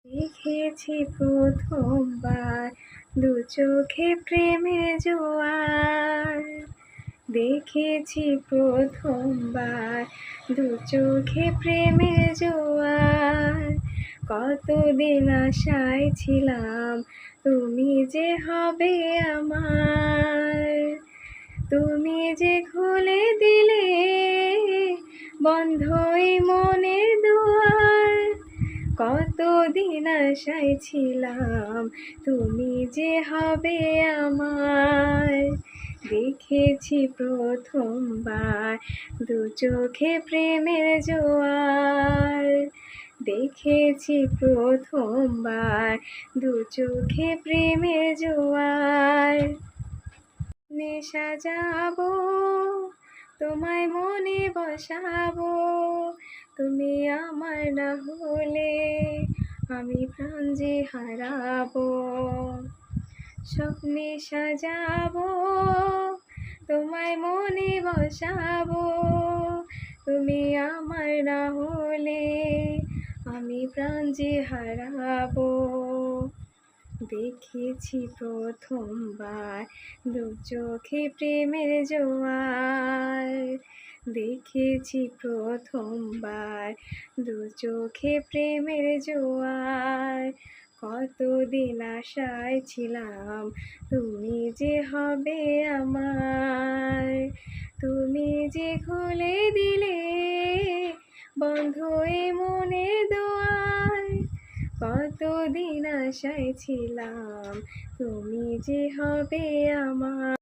দেখেছি প্রথমবার দু চোখে প্রেমের জোয়ার। দেখেছি প্রথমবার দু চোখে প্রেমের জোয়ার। কতদিন আশায় ছিলাম তুমি যে হবে আমার। তুমি যে খুলে দিলে বন্ধ এই মনের দুয়ার। কতদিন আশায় ছিলাম তুমি যে হবে আমার। দেখেছি প্রথমবার দু চোখে প্রেমের জোয়ার। দেখেছি প্রথমবার দু চোখে প্রেমের জোয়ার। নেশা যাবো তোমায় মনে বসাবো, তুমি আমার না হলে আমি প্রাণ যে হারাবো। স্বপ্নে সাজাবো তোমায় মনে বসাবো, তুমি আমার না হলে আমি প্রাণ যে হারাবো। দেখেছি প্রথমবার দু চোখে প্রেমের জোয়ার। দেখেছি প্রথমবার দু চোখে প্রেমের জোয়ার। কতদিন আশায় ছিলাম তুমি যে হবে আমার। তুমি যে খুলে দিলে বন্ধ এ মনে দুয়ার। কতদিন আশায় ছিলাম তুমি যে হবে আমার।